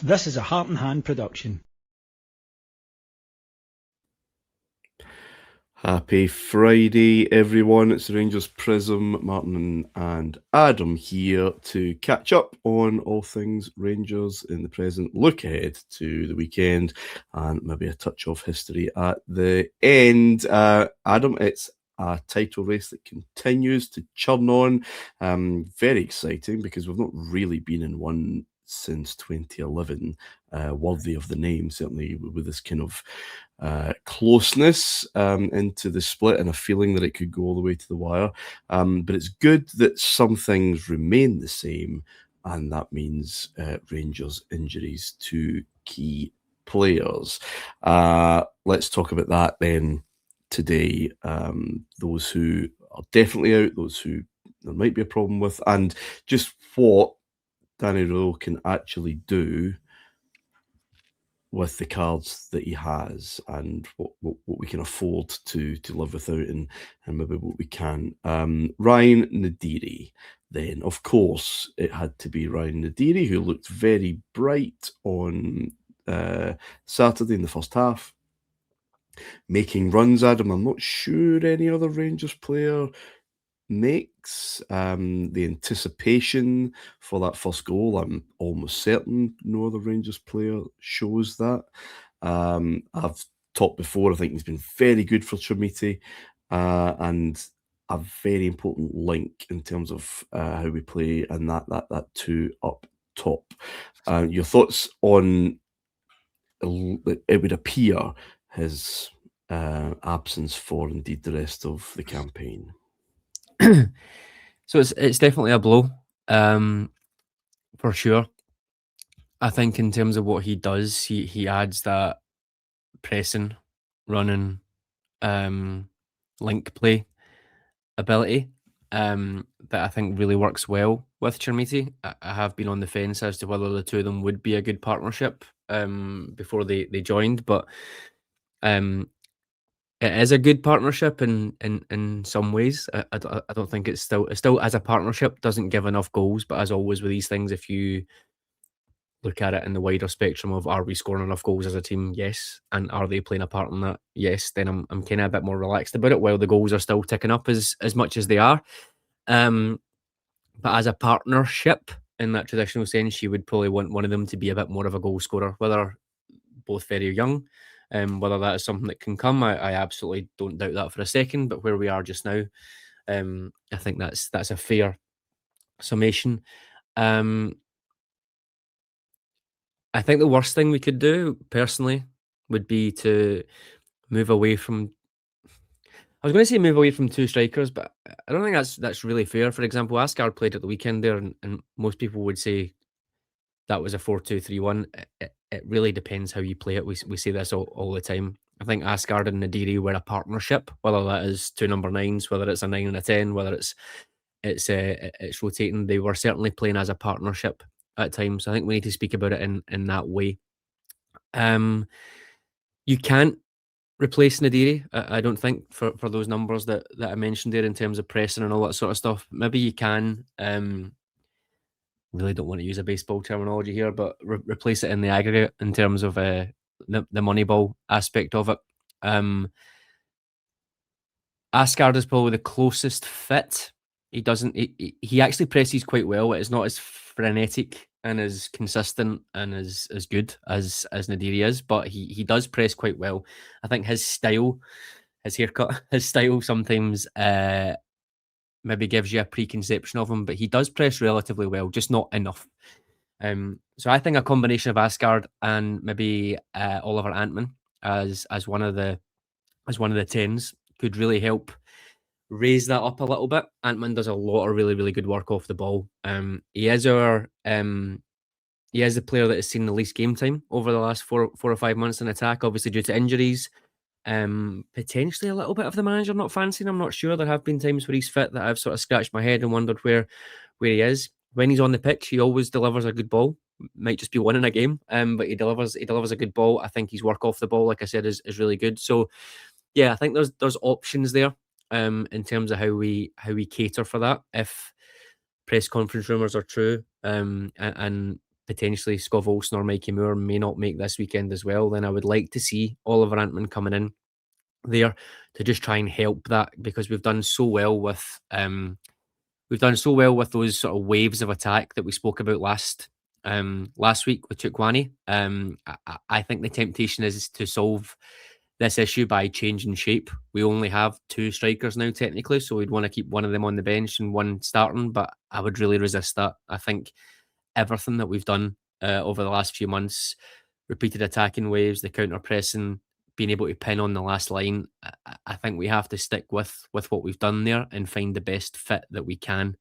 This is a Heart and Hand production. Happy Friday, everyone. It's the Rangers Prism, Martin and Adam here to catch up on all things Rangers in the present, look ahead to the weekend, and maybe a touch of history at the end. Adam, it's a title race that continues to churn on. Very exciting because we've not really been in one since 2011, worthy of the name, certainly with this kind of closeness into the split and a feeling that it could go all the way to the wire. But it's good that some things remain the same, and that means Rangers injuries to key players. Let's talk about that then today. Those who are definitely out, those who there might be a problem with, and just what Danny Röhl can actually do with the cards that he has, and what we can afford to live without, and maybe what we can. Ryan Naderi, then of course it had to be Ryan Naderi, who looked very bright on Saturday in the first half, making runs. Adam, I'm not sure any other Rangers player makes. The anticipation for that first goal, I'm almost certain no other Rangers player shows that. I've talked before, I think he's been very good for Chermiti, and a very important link in terms of how we play, and that two up top. Your thoughts on it would appear his absence for indeed the rest of the campaign? So it's definitely a blow, for sure. I think in terms of what he does, he adds that pressing, running, link play ability that I think really works well with Chermiti. I have been on the fence as to whether the two of them would be a good partnership before they joined, but it is a good partnership in some ways. I don't think it's still as a partnership doesn't give enough goals, but as always with these things, if you look at it in the wider spectrum of are we scoring enough goals as a team? Yes. And are they playing a part in that? Yes. Then I'm kind of a bit more relaxed about it while the goals are still ticking up as much as they are. But as a partnership in that traditional sense, you would probably want one of them to be a bit more of a goal scorer, whether both very young. Whether that is something that can come, I absolutely don't doubt that for a second. But where we are just now, I think that's a fair summation. I think the worst thing we could do, personally, would be to move away from. I was going to say move away from two strikers, but I don't think that's really fair. For example, Aasgaard played at the weekend there, and most people would say that was a 4-2-3-1. It really depends how you play it. We say this all the time. I think Aasgaard and Naderi were a partnership, whether that is two number nines, whether it's a 9 and a 10, whether it's rotating. They were certainly playing as a partnership at times. So I think we need to speak about it in that way. You can't replace Naderi, I don't think, for those numbers that I mentioned there in terms of pressing and all that sort of stuff. Maybe you can. Really don't want to use a baseball terminology here, but replace it in the aggregate in terms of the Moneyball aspect of it. Aasgaard is probably the closest fit. He actually presses quite well. It's not as frenetic and as consistent and as good as Naderi is, but he does press quite well. I think his style, his haircut, his style sometimes maybe gives you a preconception of him, but he does press relatively well, just not enough. So I think a combination of Aasgaard and maybe Oliver Antman as one of the tens could really help raise that up a little bit. Antman does a lot of really, really good work off the ball. He is the player that has seen the least game time over the last 4 or 5 months in attack, obviously due to injuries. Potentially a little bit of the manager not fancying. I'm not sure. There have been times where he's fit that I've sort of scratched my head and wondered where he is. When he's on the pitch, he always delivers a good ball. Might just be one in a game, but he delivers a good ball. I think his work off the ball, like I said, is really good. So yeah, I think there's options there in terms of how we cater for that if press conference rumors are true, and potentially Scov Olsen or Mikey Moore may not make this weekend as well, then I would like to see Oliver Antman coming in there to just try and help that, because we've done so well with those sort of waves of attack that we spoke about last week with Chukwani. I think the temptation is to solve this issue by changing shape. We only have 2 strikers now technically, so we'd want to keep one of them on the bench and one starting, but I would really resist that. I think everything that we've done over the last few months, repeated attacking waves, the counter pressing, being able to pin on the last line, I think we have to stick with what we've done there and find the best fit that we can.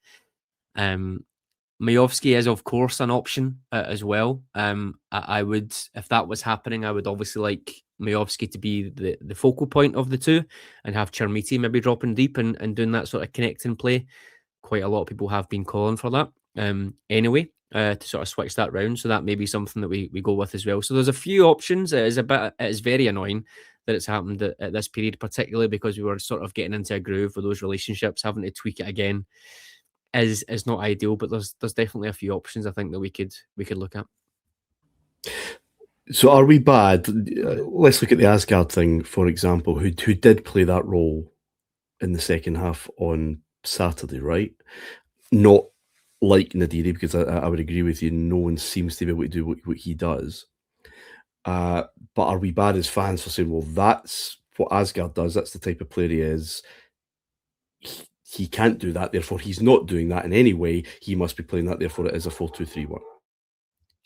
Miovski is, of course, an option as well. I would, if that was happening, I would obviously like Miovski to be the focal point of the two and have Chermiti maybe dropping deep and doing that sort of connecting play. Quite a lot of people have been calling for that. Anyway, to sort of switch that round. So that may be something that we go with as well. So there's a few options. It is very annoying that it's happened at this period, particularly because we were sort of getting into a groove with those relationships. Having to tweak it again is not ideal, but there's definitely a few options I think that we could look at. So are we bad? Let's look at the Aasgaard thing, for example, who did play that role in the second half on Saturday, right? Not like Naderi, because I would agree with you, no one seems to be able to do what he does. But are we bad as fans for saying, well, that's what Aasgaard does, that's the type of player he is, he can't do that, therefore he's not doing that in any way, he must be playing that, therefore it is a 4-2-3-1?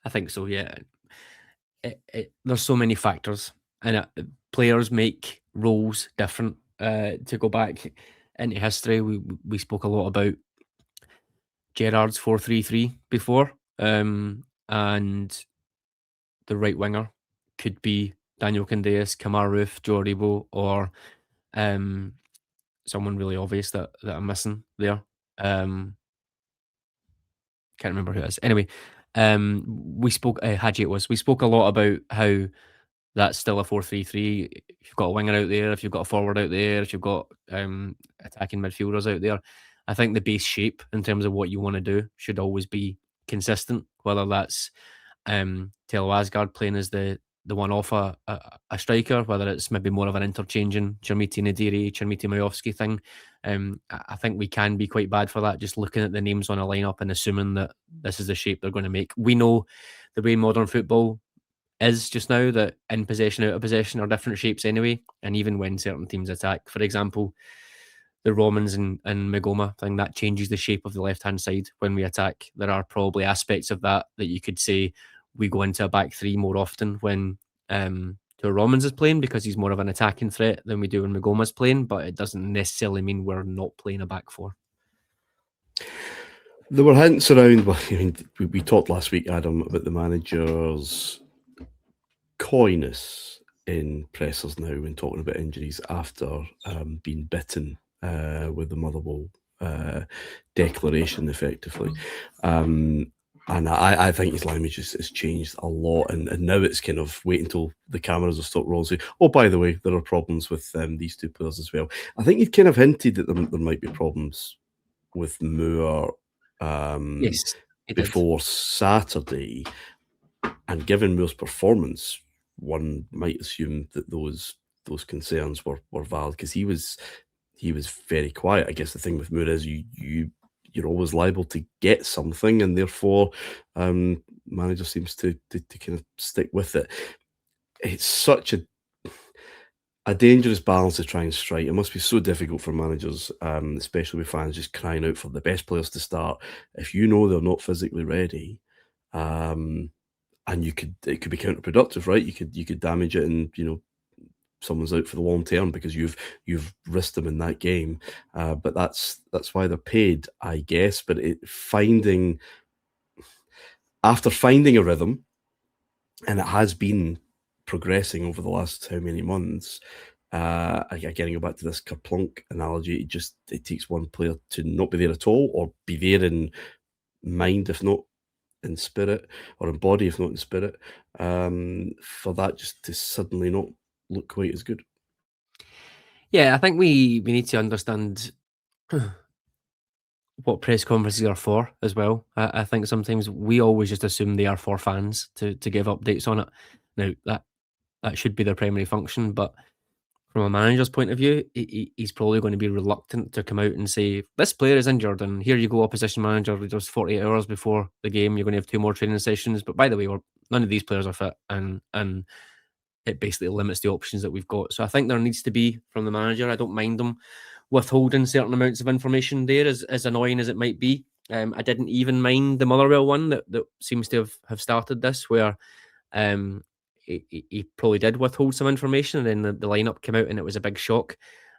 I think so, yeah. There's so many factors, and players make roles different. To go back into history, we spoke a lot about Gerrard's 4-3-3 before, and the right winger could be Daniel Candeias, Kamar Roof, Joe Aribo, or someone really obvious that I'm missing there. Can't remember who it is. Anyway, we spoke Hadji it was. We spoke a lot about how that's still a 4-3-3. If you've got a winger out there, if you've got a forward out there, if you've got attacking midfielders out there, I think the base shape in terms of what you want to do should always be consistent. Whether that's Telo Aasgaard playing as the one off a striker, whether it's maybe more of an interchanging Chermiti Naderi, Chermiti Miovski thing. I think we can be quite bad for that, just looking at the names on a lineup and assuming that this is the shape they're going to make. We know the way modern football is just now, that in possession, out of possession are different shapes anyway. And even when certain teams attack, for example, the Romans and Magoma thing, that changes the shape of the left-hand side when we attack. There are probably aspects of that you could say we go into a back three more often when Romans is playing, because he's more of an attacking threat than we do when Magoma's playing, but it doesn't necessarily mean we're not playing a back four. There were hints around, well, I mean, we talked last week, Adam, about the manager's coyness in pressers now when talking about injuries after being bitten with the Motherwell declaration, effectively. And I think his language has changed a lot, and now it's kind of wait until the cameras have stopped rolling. So, oh, by the way, there are problems with these two players as well. I think he'd kind of hinted that there might be problems with Moore Yes, before Saturday, and given Moore's performance, one might assume that those concerns were valid, because he was very quiet. I guess the thing with Moore is you're always liable to get something, and therefore manager seems to kind of stick with it. It's such a dangerous balance to try and strike. It must be so difficult for managers, especially with fans just crying out for the best players to start. If you know they're not physically ready, and it could be counterproductive, right? You could damage it, and someone's out for the long term because you've risked them in that game. But that's why they're paid, I guess. But after finding a rhythm, and it has been progressing over the last how many months. Again, go back to this Kerplunk analogy. It takes one player to not be there at all, or be there in mind, if not in spirit, or in body, if not in spirit, for that just to suddenly not look quite as good. Yeah, I think we need to understand what press conferences are for as well. I think sometimes we always just assume they are for fans to give updates on it. Now that should be their primary function, but from a manager's point of view, he's probably going to be reluctant to come out and say, this player is injured, and here you go, opposition manager, just 48 hours before the game, you're going to have 2 more training sessions. But by the way, none of these players are fit, and it basically limits the options that we've got. So I think there needs to be, from the manager, I don't mind them withholding certain amounts of information there, as annoying as it might be. I didn't even mind the Motherwell one that seems to have started this, where he probably did withhold some information, and then the lineup came out and it was a big shock.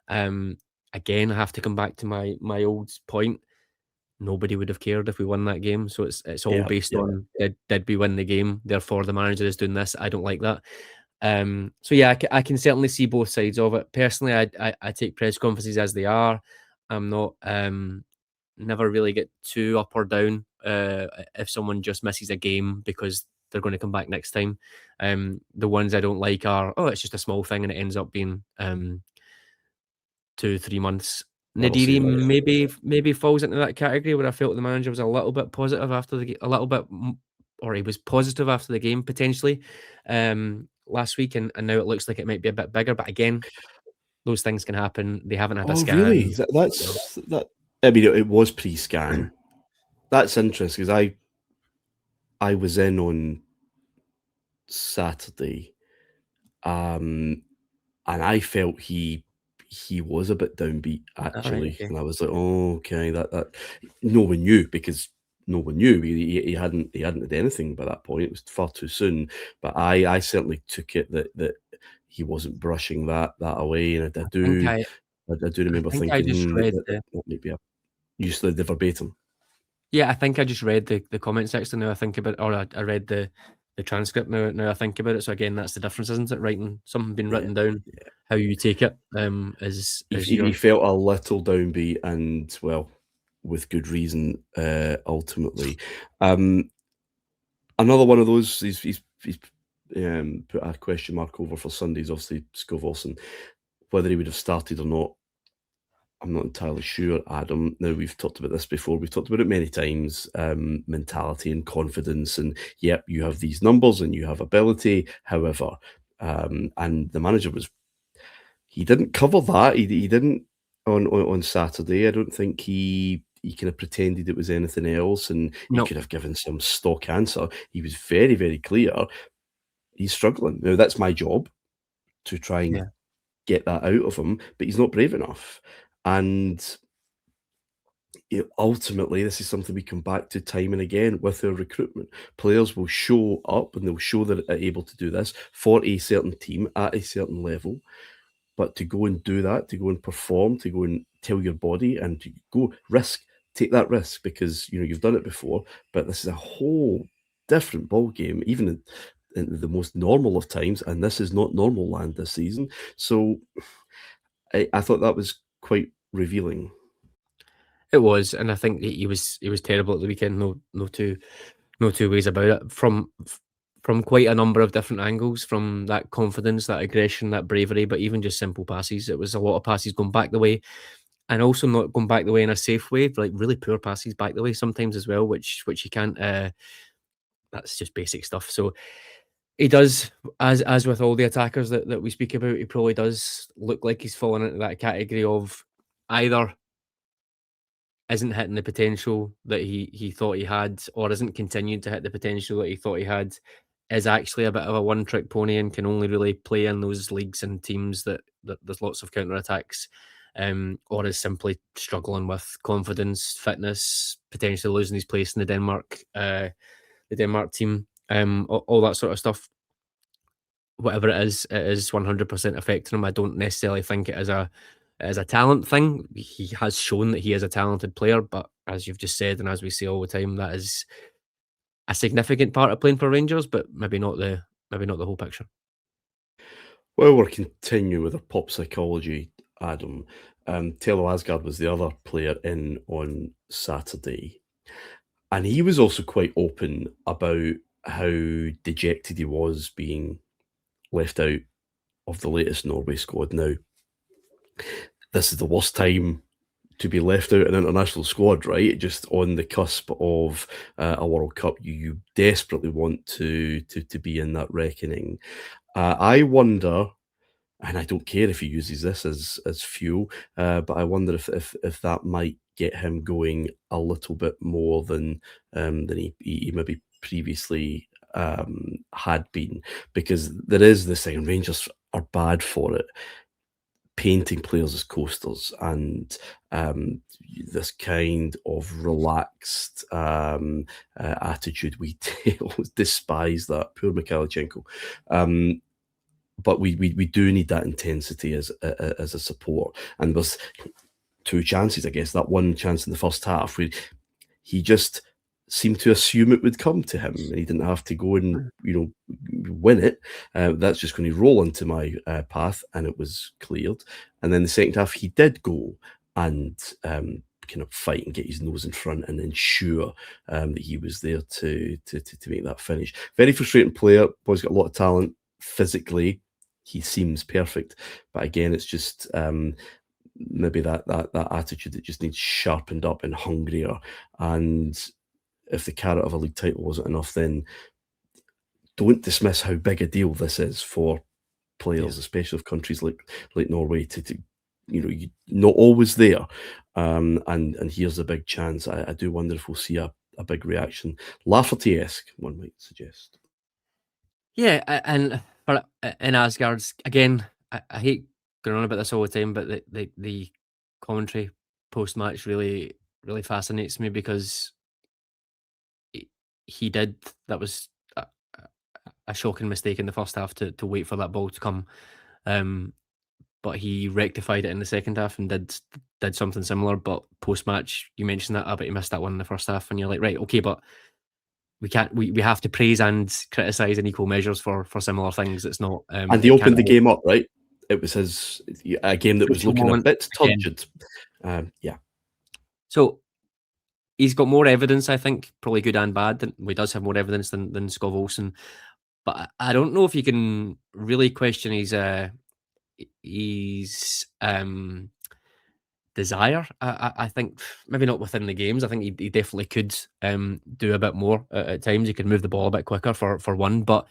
Again, I have to come back to my old point. Nobody would have cared if we won that game. So it's all based on did we win the game? Therefore, the manager is doing this. I don't like that. So yeah, I can certainly see both sides of it. Personally, I take press conferences as they are. I'm not never really get too up or down if someone just misses a game because they're going to come back next time. The ones I don't like are, it's just a small thing and it ends up being 2-3 months. Naderi maybe falls into that category where I felt the manager was a little bit positive after the game, or he was positive after the game potentially last week, and now it looks like it might be a bit bigger. But again, those things can happen. They haven't had a scan. Really? That's that. I mean, it was pre-scan. That's interesting because I was in on Saturday, and I felt he was a bit downbeat actually, Right, okay. and I was like, oh, okay, that no one knew because no one knew he hadn't had anything by that point. It was far too soon, but I certainly took it that he wasn't brushing that away, and I do remember thinking I just read that maybe you said the verbatim. Yeah, I think I just read the comment section now I think about it, or I read the transcript now I think about it. So again, that's the difference, isn't it? Writing something being written down, how you take it is he felt a little downbeat, and well, with good reason, ultimately. Another one of those, he's put a question mark over for Sundays, obviously, Scovolson. Whether he would have started or not, I'm not entirely sure, Adam. Now, we've talked about this before. We've talked about it many times, mentality and confidence. And, yep, you have these numbers and you have ability. However, and the manager he didn't cover that. He didn't on Saturday. I don't think he kind of pretended it was anything else, and he could have given some stock answer. He was very, very clear. He's struggling. Now, that's my job to try and get that out of him, but he's not brave enough. And ultimately, this is something we come back to time and again with our recruitment. Players will show up and they'll show that they're able to do this for a certain team at a certain level. But to go and do that, to go and perform, to go and tell your body and to go take that risk because you've done it before. But this is a whole different ball game, even in the most normal of times, and this is not normal land this season. So I thought that was quite revealing. It was, and I think he was terrible at the weekend. No two ways about it. From quite a number of different angles, from that confidence, that aggression, that bravery, but even just simple passes. It was a lot of passes going back the way, and also not going back the way in a safe way, like really poor passes back the way sometimes as well, which you can't. That's just basic stuff. So he does, as with all the attackers that we speak about, he probably does look like he's fallen into that category of either isn't hitting the potential that he thought he had, or isn't continuing to hit the potential that he thought he had, is actually a bit of a one-trick pony and can only really play in those leagues and teams that there's lots of counter-attacks, or is simply struggling with confidence, fitness, potentially losing his place in the Denmark team, all that sort of stuff. Whatever it is 100% affecting him. I don't necessarily think it is a talent thing. He has shown that he is a talented player, but as you've just said, and as we say all the time, that is a significant part of playing for Rangers, but maybe not the whole picture. Well, we're continuing with our pop psychology, Adam. Taylor Aasgaard was the other player in on Saturday, and he was also quite open about how dejected he was being left out of the latest Norway squad. Now, this is the worst time to be left out in an international squad, right? Just on the cusp of a World Cup, you desperately want to be in that reckoning. I wonder, and I don't care if he uses this as fuel, but I wonder if that might get him going a little bit more than he maybe previously had been, because there is this thing, and Rangers are bad for it, painting players as coasters, and this kind of relaxed attitude. We despise that. Poor Mikhailichenko. But we do need that intensity as a support. And there's two chances, I guess. That one chance in the first half where he just seemed to assume it would come to him, and he didn't have to go and win it. That's just going to roll into my path, and it was cleared. And then the second half, he did go and kind of fight and get his nose in front and ensure that he was there to make that finish. Very frustrating player. Boy's got a lot of talent. Physically, he seems perfect, but again, it's just maybe that attitude that just needs sharpened up and hungrier. And if the carrot of a league title wasn't enough, then don't dismiss how big a deal this is for players, especially of countries like Norway, to you're not always there. And here's a big chance. I do wonder if we'll see a big reaction, Lafferty-esque, one might suggest. Yeah, and in Aasgaard, again, I hate going on about this all the time, but the commentary post-match really fascinates me, because he did, that was a shocking mistake in the first half to wait for that ball to come. But he rectified it in the second half and did something similar. But post-match, you mentioned that, but he missed that one in the first half, and you're like, right, okay, but we can't. We have to praise and criticise in equal measures for similar things. It's not. And he opened the game up, right? It was a game that was looking a bit turgid. Yeah. So he's got more evidence, I think, probably good and bad. He does have more evidence than Skov Olsen, but I don't know if you can really question his desire. I think maybe not within the games. I think he definitely could do a bit more at times. He could move the ball a bit quicker for one, but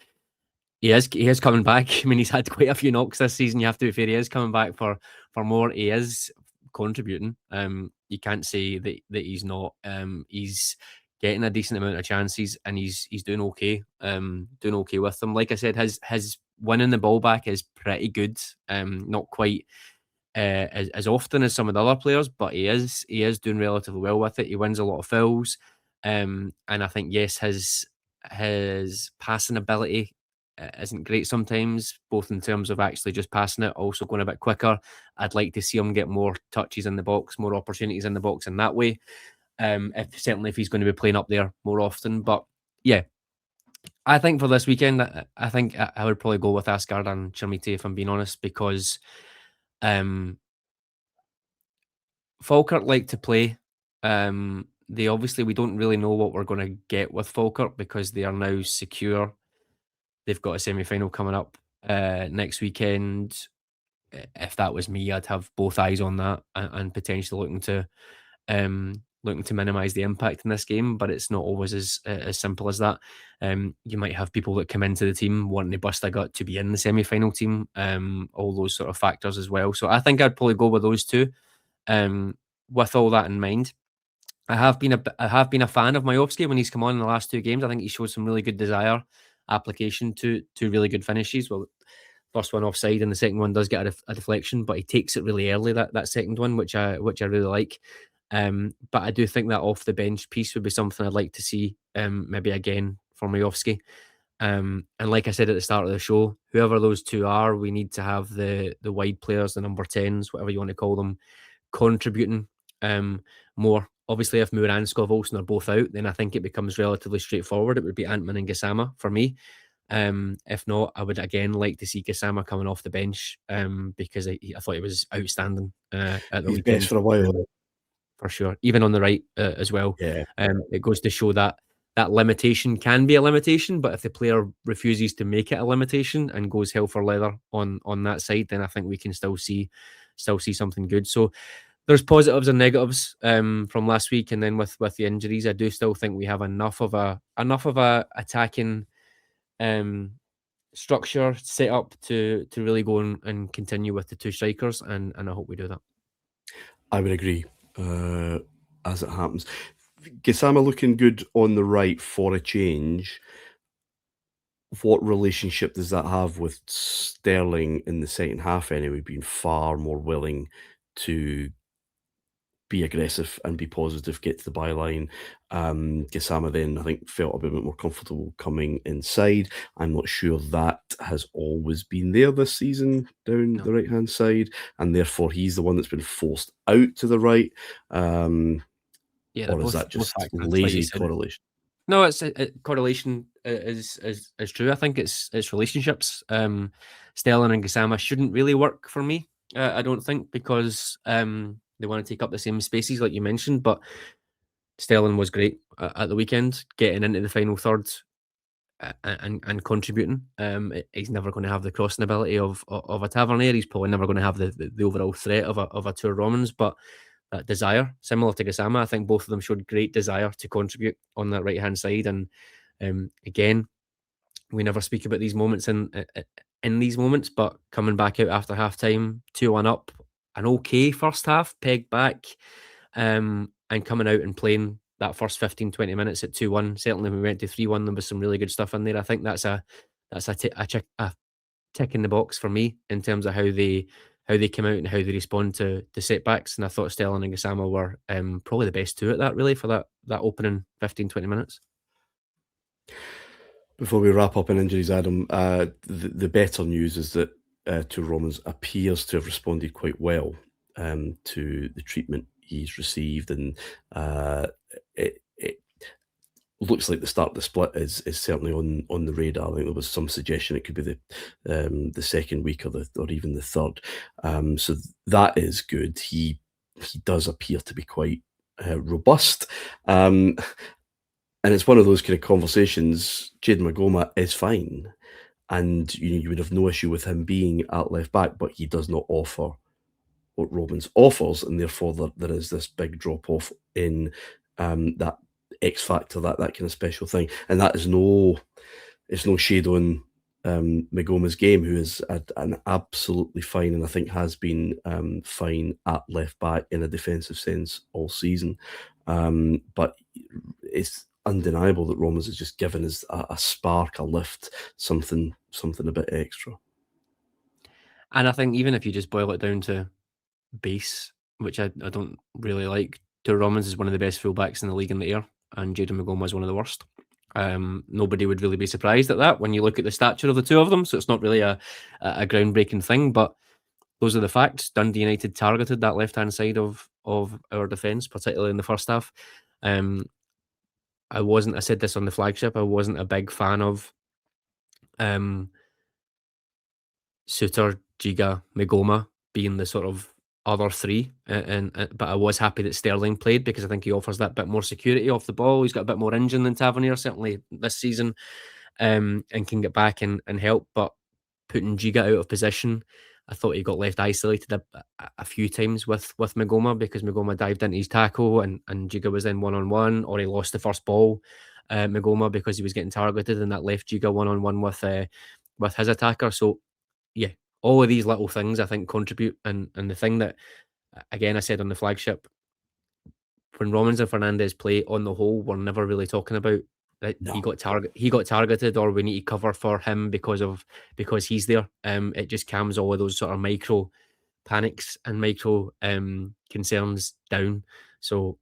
he is coming back. I mean, he's had quite a few knocks this season. You have to be fair. He is coming back for more. He is contributing. You can't say that he's not. He's getting a decent amount of chances, and he's doing okay. Doing okay with them. Like I said, his winning the ball back is pretty good. Not quite as often as some of the other players, but he is doing relatively well with it. He wins a lot of fouls, and I think his passing ability isn't great sometimes, both in terms of actually just passing it, also going a bit quicker. I'd like to see him get more touches in the box, more opportunities in the box in that way. Certainly if he's going to be playing up there more often. But yeah, I think for this weekend, I think I would probably go with Aasgaard and Chermiti, if I'm being honest, because Falkirk like to play. We don't really know what we're going to get with Falkirk, because they are now secure. They've got a semi-final coming up next weekend. If that was me, I'd have both eyes on that and potentially looking to minimise the impact in this game. But it's not always as simple as that. You might have people that come into the team wanting to bust a gut to be in the semi-final team. All those sort of factors as well. So I think I'd probably go with those two. With all that in mind, I have been a fan of Miovski when he's come on in the last two games. I think he showed some really good desire, application to really good finishes. Well, first one offside, and the second one does get a deflection, but he takes it really early, that second one, which I really like. But I do think that off the bench piece would be something I'd like to see, maybe again for Miovski. And like I said at the start of the show, whoever those two are, we need to have the wide players, the number 10s, whatever you want to call them, contributing more. Obviously, if Moore and Skov Olsen are both out, then I think it becomes relatively straightforward. It would be Antman and Gassama for me. If not, I would again like to see Gassama coming off the bench, because I thought he was outstanding at the He's weekend. best for a while, for sure. Even on the right as well. Yeah. It goes to show that limitation can be a limitation, but if the player refuses to make it a limitation and goes hell for leather on that side, then I think we can still see something good. So there's positives and negatives from last week, and then with the injuries, I do still think we have enough of a attacking structure set up to really go and continue with the two strikers, and I hope we do that. I would agree. As it happens, Gassama looking good on the right for a change. What relationship does that have with Sterling in the second half anyway, being far more willing to be aggressive and be positive, get to the byline? Gassama then, I think, felt a bit more comfortable coming inside. I'm not sure that has always been there this season down the right-hand side, and therefore he's the one that's been forced out to the right. Or is that just lazy correlation? No, it's correlation is true. I think it's relationships. Sterling and Gassama shouldn't really work for me. I don't think, because they want to take up the same spaces like you mentioned. But Sterling was great at the weekend, getting into the final third and contributing. He's never going to have the crossing ability of a Tavernier. He's probably never going to have the overall threat of a Tour Romans, but that desire, similar to Gassama, I think both of them showed great desire to contribute on that right hand side. And again, we never speak about these moments in these moments, but coming back out after half time, 2-1 up, an okay first half, pegged back, and coming out and playing that first 15-20 minutes at 2-1. Certainly, when we went to 3-1, there was some really good stuff in there. I think that's a tick in the box for me in terms of how they come out and how they respond to setbacks. And I thought Sterling and Gassama were probably the best two at that, really, for that opening 15-20 minutes. Before we wrap up on injuries, Adam, the better news is that Tour Romans appears to have responded quite well to the treatment he's received, and it looks like the start of the split is certainly on the radar. I think there was some suggestion it could be the second week or even the third. So that is good. He does appear to be quite robust. And it's one of those kind of conversations. Jayden Magoma is fine, and you would have no issue with him being at left back, but he does not offer what Romans offers, and therefore there is this big drop off in that X factor, that kind of special thing. And that is it's no shade on Magoma's game, who is an absolutely fine, and I think has been fine at left back in a defensive sense all season. But it's undeniable that Romans has just given us a spark, a lift, something a bit extra. And I think even if you just boil it down to base, which I don't really like, Tour Romans is one of the best fullbacks in the league in the air, and Jayden Magoma is one of the worst. Nobody would really be surprised at that when you look at the stature of the two of them, so it's not really a groundbreaking thing, but those are the facts. Dundee United targeted that left-hand side of our defence, particularly in the first half. I said this on the flagship, I wasn't a big fan of Suter, Giga, Magoma being the sort of other three, but I was happy that Sterling played, because I think he offers that bit more security off the ball. He's got a bit more engine than Tavernier, certainly this season, and can get back and help. But putting Giga out of position, I thought he got left isolated a few times with Magoma, because Magoma dived into his tackle and Giga was then one-on-one, or he lost the first ball, Magoma, because he was getting targeted, and that left Giga one-on-one with his attacker. So yeah, all of these little things I think contribute, and the thing that, again, I said on the flagship, when Romans and Fernandez play, on the whole, we're never really talking about that he got targeted, or we need to cover for him because he's there. It just calms all of those sort of micro panics and micro concerns down. So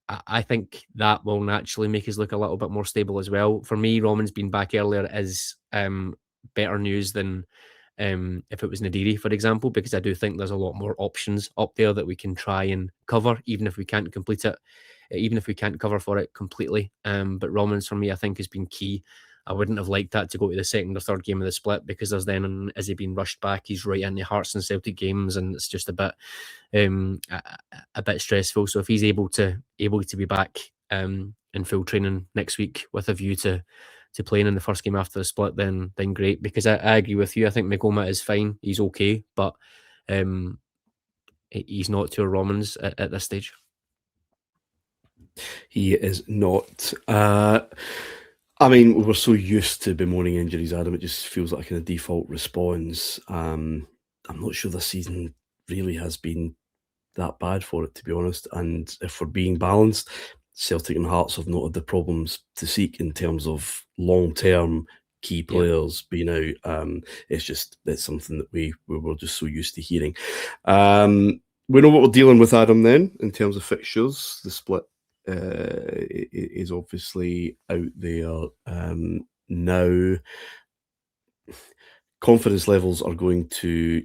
I think that will naturally make us look a little bit more stable as well. For me, Romans being back earlier is better news than if it was Naderi, for example, because I do think there's a lot more options up there that we can try and cover, even if we can't complete it, even if we can't cover for it completely. But Romans, for me, I think has been key. I wouldn't have liked that to go to the second or third game of the split, because there's then, as he been rushed back, he's right into Hearts and Celtic games, and it's just a bit stressful. So if he's able to be back in full training next week with a view to playing in the first game after the split, then great, because I agree with you. I think Magoma is fine. He's okay, but he's not to Romans at this stage. He is not. I mean, we're so used to bemoaning injuries, Adam. It just feels like a kind of default response. I'm not sure this season really has been that bad for it, to be honest. And if we're being balanced, Celtic and Hearts have not had the problems to seek in terms of long-term key players being out. It's something that we were just so used to hearing. We know what we're dealing with, Adam, then, in terms of fixtures. The split is obviously out there now. Confidence levels are going to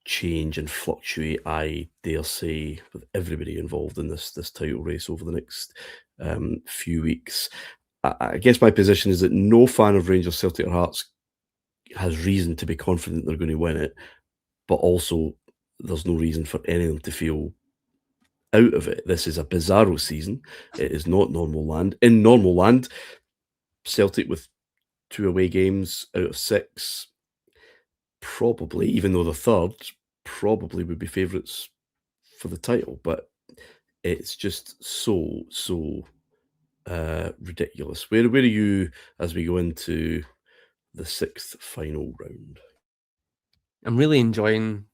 change and fluctuate, I dare say, with everybody involved in this title race over the next few weeks. I guess my position is that no fan of Rangers, Celtic or Hearts has reason to be confident they're going to win it, but also there's no reason for any of them to feel out of it. This is a bizarro season. It is not normal land. In normal land, Celtic with 2 away games out of 6, probably, even though the third, probably would be favourites for the title. But it's just so ridiculous. Where are you as we go into the 6th final round? I'm really enjoying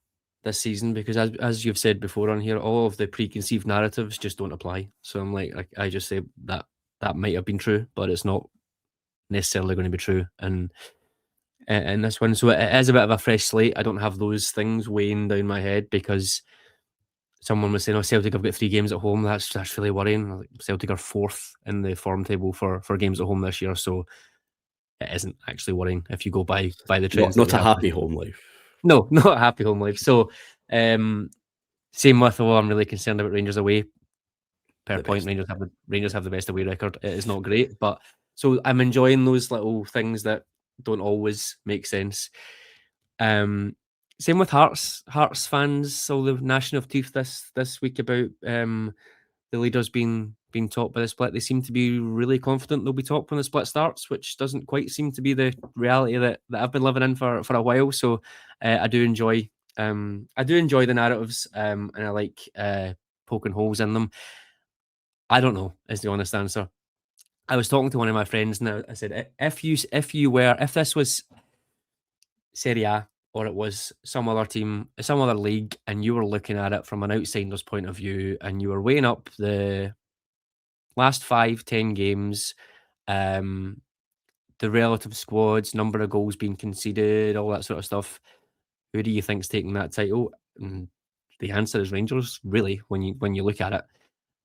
this season because, as you've said before on here, all of the preconceived narratives just don't apply. So I'm like I just say that might have been true, but it's not necessarily going to be true. And this one, so it is a bit of a fresh slate. I don't have those things weighing down my head because someone was saying, "Oh, Celtic have got 3 games at home. That's really worrying." Celtic are 4th in the form table for games at home this year, so it isn't actually worrying if you go by the trends. Not a happy home life. No, not a happy home life. So, same with, I'm really concerned about Rangers away. Per point, Rangers have the best away record. It is not great, but so I'm enjoying those little things that don't always make sense. Same with Hearts fans, all the gnashing of teeth this week about the leaders being topped by the split. They seem to be really confident they'll be topped when the split starts, which doesn't quite seem to be the reality that I've been living in for a while. So I do enjoy the narratives, and I like poking holes in them. I don't know is the honest answer. I was talking to one of my friends and I said, if this was Serie A or it was some other team, some other league, and you were looking at it from an outsider's point of view and you were weighing up the last 5-10 games, the relative squads, number of goals being conceded, all that sort of stuff, who do you think's taking that title? And the answer is Rangers, really, when you look at it.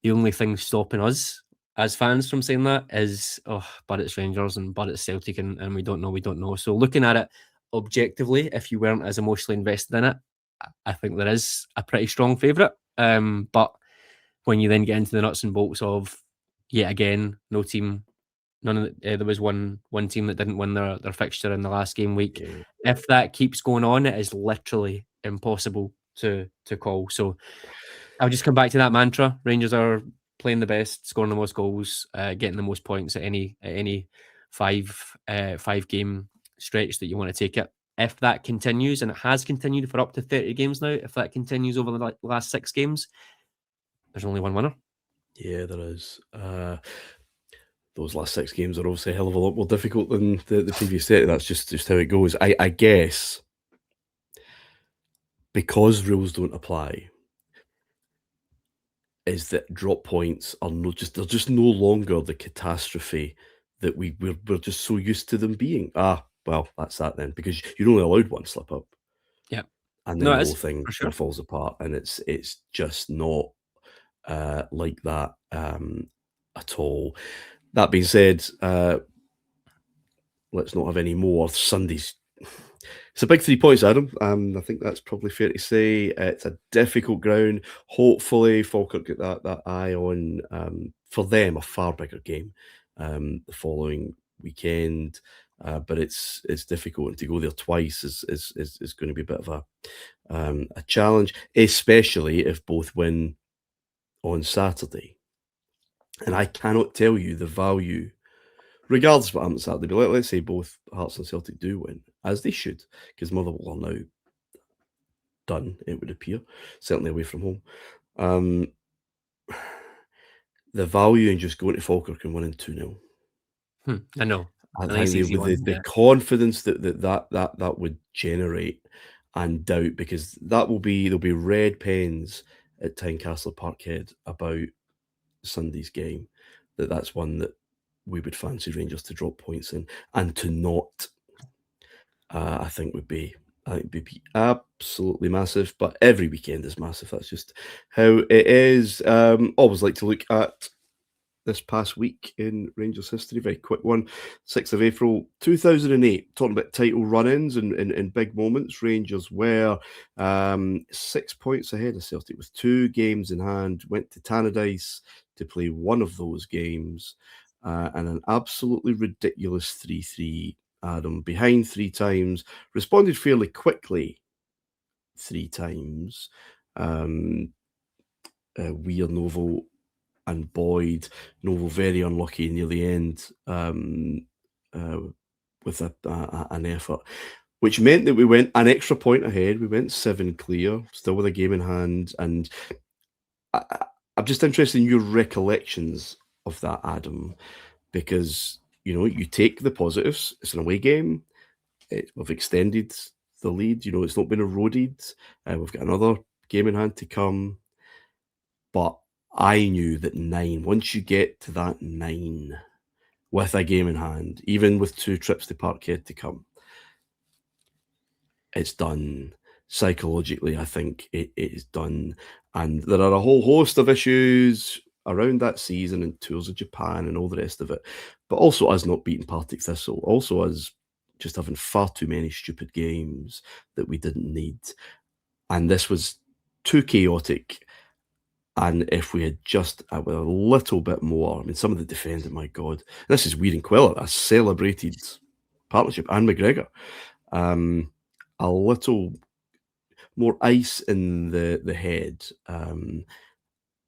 The only thing stopping us as fans from saying that is, but it's Rangers but it's Celtic and we don't know. So looking at it objectively, if you weren't as emotionally invested in it, I think there is a pretty strong favourite. But when you then get into the nuts and bolts of, yet again, no team, none of there was one team that didn't win their fixture in the last game week. Yeah. If that keeps going on, it is literally impossible to call. So I'll just come back to that mantra. Rangers are playing the best, scoring the most goals, getting the most points at any 5 game stretch that you want to take it. If that continues, and it has continued for up to 30 games now, if that continues over the last 6 games, there's only one winner. Yeah, there is. Those last 6 games are obviously a hell of a lot more difficult than the previous 30. That's just how it goes. I guess because rules don't apply, is that drop points are they're just no longer the catastrophe that we're just so used to them being. Well, that's that then, because you're only allowed one slip up. Yeah. And then the whole thing falls apart, and it's just not like that at all. That being said, let's not have any more Sundays. It's a big 3 points, Adam. I think that's probably fair to say. It's a difficult ground. Hopefully, Falkirk get that eye on, for them, a far bigger game the following weekend. But it's difficult, and to go there twice is going to be a bit of a challenge, especially if both win on Saturday. And I cannot tell you the value, regardless of what happens Saturday, but let's say both Hearts and Celtic do win, as they should, because Motherwell are now done, it would appear, certainly away from home. The value in just going to Falkirk and winning 2-0. I know. I A nice think easy one. the confidence that would generate, and doubt, because there'll be red pens at Tynecastle Parkhead about Sunday's game. That's one that we would fancy Rangers to drop points in, and to not, I think would be absolutely massive. But every weekend is massive. That's just how it is. Always like to look at this past week in Rangers history. Very quick one. 6th of April 2008. Talking about title run-ins and big moments. Rangers were 6 points ahead of Celtic with 2 games in hand. Went to Tannadice to play one of those games. And an absolutely ridiculous 3-3. Adam behind 3 times. Responded fairly quickly 3 times. Weir, Novo and Boyd. Novo very unlucky near the end with an effort, which meant that we went an extra point ahead. We went 7 clear, still with a game in hand. And I'm just interested in your recollections of that, Adam, because, you take the positives. It's an away game. We've extended the lead. It's not been eroded. We've got another game in hand to come. But I knew that 9, once you get to that 9 with a game in hand, even with 2 trips to Parkhead to come, it's done. Psychologically, I think it is done. And there are a whole host of issues around that season and tours of Japan and all the rest of it. But also us not beating Partick Thistle, also us just having far too many stupid games that we didn't need. And this was too chaotic. And if we had just a little bit more, some of the defending, my God, this is Weir and Queller, a celebrated partnership, and McGregor. A little more ice in the head,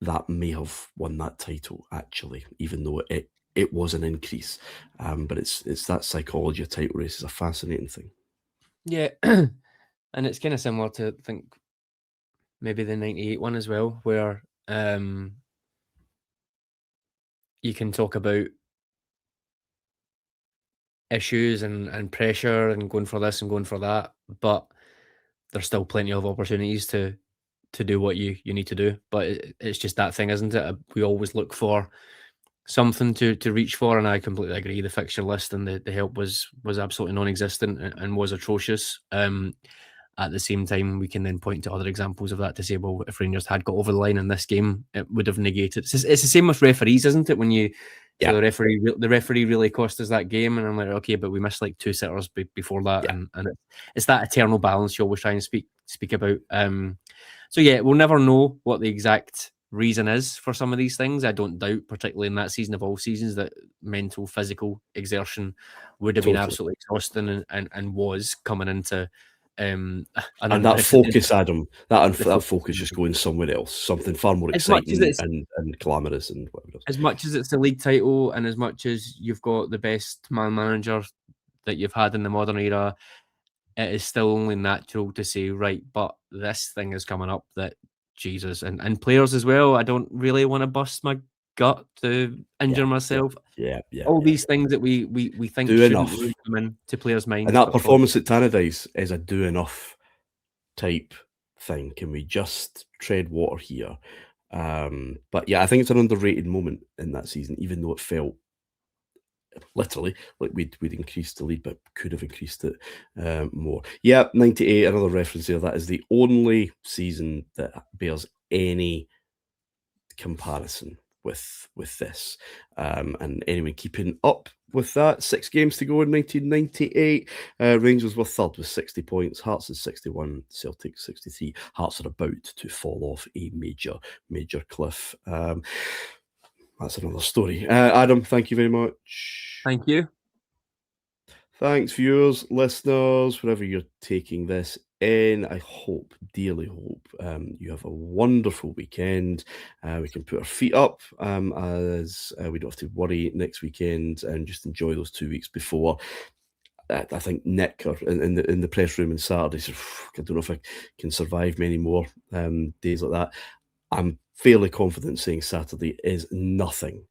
that may have won that title, actually, even though it was an increase. But it's that psychology of title race is a fascinating thing. Yeah, and it's kind of similar to, I think, maybe the 98 one as well, where you can talk about issues and pressure and going for this and going for that, but there's still plenty of opportunities to do what you need to do. But it's just that thing, isn't it? We always look for something to reach for, and I completely agree. The fixture list and the help was absolutely non-existent and was atrocious. At the same time, we can then point to other examples of that to say, well, if Rangers had got over the line in this game, it would have negated. It's the same with referees, isn't it? When you so the referee really cost us that game, and I'm like, okay, but we missed like 2 sitters before that, and it's that eternal balance you always try and speak about. So yeah, we'll never know what the exact reason is for some of these things. I don't doubt, particularly in that season of all seasons, that mental, physical exertion would have been absolutely exhausting and was coming into and that focus, Adam, that focus just going somewhere else, something far more exciting and glamorous and whatever else. As much as it's the league title, and as much as you've got the best man manager that you've had in the modern era, it is still only natural to say, right, but this thing is coming up that Jesus and players as well. I don't really want to bust my gut to injure myself. All these things that we think do shouldn't enough. really come into players' minds. And that performance at Tannadice is a do enough type thing. Can we just tread water here? But yeah, I think it's an underrated moment in that season, even though it felt literally like we'd increased the lead, but could have increased it more. Yeah, 98, another reference there. That is the only season that bears any comparison with this. And anyway, keeping up with that, 6 games to go in 1998. Rangers were third with 60 points. Hearts is 61, Celtic 63. Hearts are about to fall off a major cliff. That's another story. Adam, thank you very much. Thank you. Thanks, viewers, listeners, wherever you're taking this in. I dearly hope you have a wonderful weekend. We can put our feet up as we don't have to worry next weekend and just enjoy those 2 weeks before. I think Nick or in the press room on Saturday said, I don't know if I can survive many more days like that. I'm fairly confident saying Saturday is nothing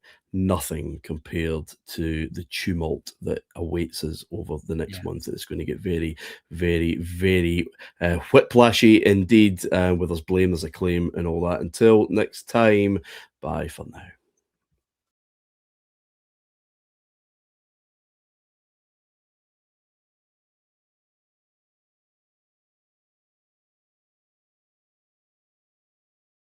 compared to the tumult that awaits us over the next month. It's going to get very, very, very whiplashy indeed, with us blame, there's a claim and all that. Until next time, bye for now.